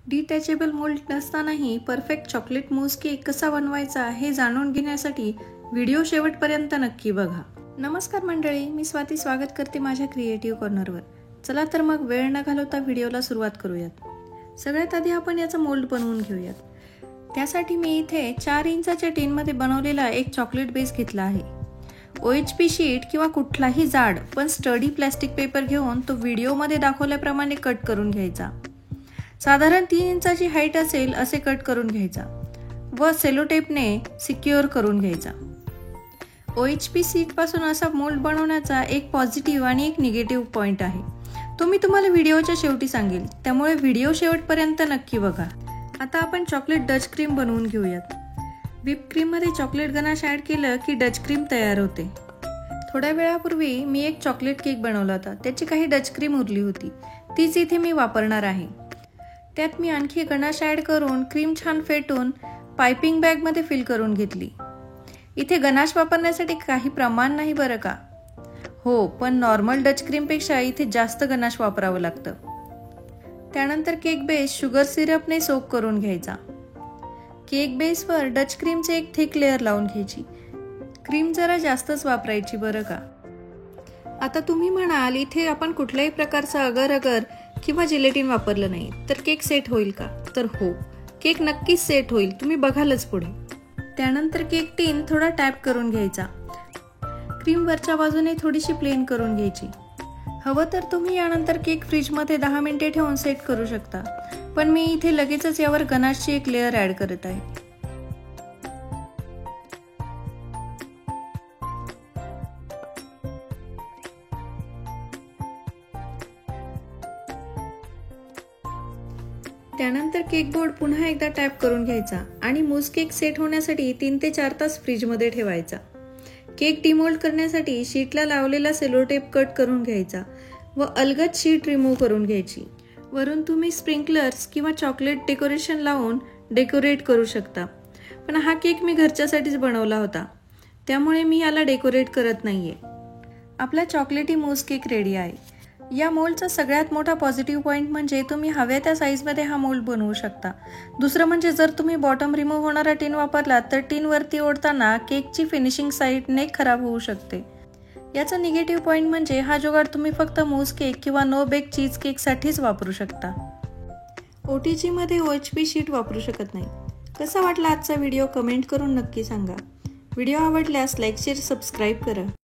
डिटॅचेबल mould नसतानाही perfect chocolate mousse cake कसा बनवायचा हे जाणून घेण्यासाठी व्हिडिओ शेवटपर्यंत नक्की बघा. नमस्कार मंडळी, मी स्वाती स्वागत करते माझ्या क्रिएटिव्ह कॉर्नरवर. चला तर मग वेळ न घालवता व्हिडिओला सुरुवात करूयात. सगळ्यात आधी आपण याचा मोल्ड बनवून घेऊयात. त्यासाठी मी इथे 4 इंचाच्या टिनमध्ये बनवलेला एक चॉकलेट बेस घेतला आहे. OHP शीट किंवा कुठलाही जाड पण स्टडी प्लॅस्टिक पेपर घेऊन तो व्हिडिओमध्ये दाखवल्याप्रमाणे कट करून घ्यायचा. साधारण 3 इंचाची हाईट असेल असे कट करून घ्यायचा व सेलोटेपने सिक्युअर करून घ्यायचा. OHP शीटपासून असा मोल्ड बनवण्याचा एक पॉझिटिव्ह आणि एक निगेटिव्ह पॉईंट आहे. तो मी तुम्हाला व्हिडिओच्या शेवटी सांगेल, त्यामुळे व्हिडिओ शेवटपर्यंत नक्की बघा. आता आपण चॉकलेट डच क्रीम बनवून घेऊयात. व्हिप क्रीममध्ये चॉकलेट गनाश ॲड केलं की डच क्रीम तयार होते. थोड्या वेळापूर्वी मी एक चॉकलेट केक बनवला होता. त्याची काही डच क्रीम उरली होती, तीच इथे मी वापरणार आहे. त्यात मी आणखी गनाश ॲड करून क्रीम छान फेटून पायपिंग बॅगमध्ये फिल करून घेतली. इथे गनाश वापरण्यासाठी काही प्रमाण नाही बरं का. हो, पण नॉर्मल डच क्रीमपेक्षा इथे जास्त गनाश वापरावं लागतं. त्यानंतर केक बेस शुगर सिरपने सोक करून घ्यायचा. केक बेसवर डच क्रीमचे एक थिक लेअर लावून घ्यायची. क्रीम जरा जास्तच वापरायची बरं का. आता तुम्ही म्हणाल इथे आपण कुठल्याही प्रकारचं अगर अगर किंवा जिलेटिन वापरलं नाही तर केक सेट होईल का? तर हो, केक नक्कीच सेट होईल, तुम्ही बघालच पुढे. त्यानंतर केक टीन थोडा टॅप करून घ्यायचा. क्रीम वरच्या बाजूने थोडीशी प्लेन करून घ्यायची. हवं तर तुम्ही यानंतर केक फ्रीजमध्ये 10 मिनिटे ठेवून सेट करू शकता, पण मी इथे लगेचच यावर गनाशची एक लेअर ॲड करत आहे. त्यानंतर केक बोर्ड पुन्हा एकदा टॅप करून घ्यायचा आणि मूस केक सेट होण्यासाठी 3 ते 4 तास फ्रीजमध्ये ठेवायचा. केक डिमोल्ड करण्यासाठी शीटला लावलेला सेलोटेप कट करून घ्यायचा व अलगद शीट रिमूव्ह करून घ्यायची. वरून तुम्ही स्प्रिंकलर्स किंवा चॉकलेट डेकोरेशन लावून डेकोरेट करू शकता, पण हा केक मी घरच्यासाठीच बनवला होता, त्यामुळे मी याला डेकोरेट करत नाहीये. आपला चॉकलेटी मूस केक रेडी आहे. या मोल्डचा सगळ्यात मोठा पॉझिटिव्ह पॉईंट म्हणजे तुम्ही हव्या त्या साईजमध्ये हा मोल्ड बनवू शकता. दुसरं म्हणजे जर तुम्ही बॉटम रिमूव्ह होणारा टीन वापरला तर टीनवरती ओढताना केकची फिनिशिंग साईडने खराब होऊ शकते. याचा निगेटिव्ह पॉईंट म्हणजे हा जुगाड तुम्ही फक्त मूस केक किंवा नो बेक चीज केकसाठीच वापरू शकता. OTG मध्ये OHP शीट वापरू शकत नाही. कसा वाटला आजचा व्हिडिओ कमेंट करून नक्की सांगा. व्हिडिओ आवडल्यास लाईक, शेअर, सबस्क्राईब करा.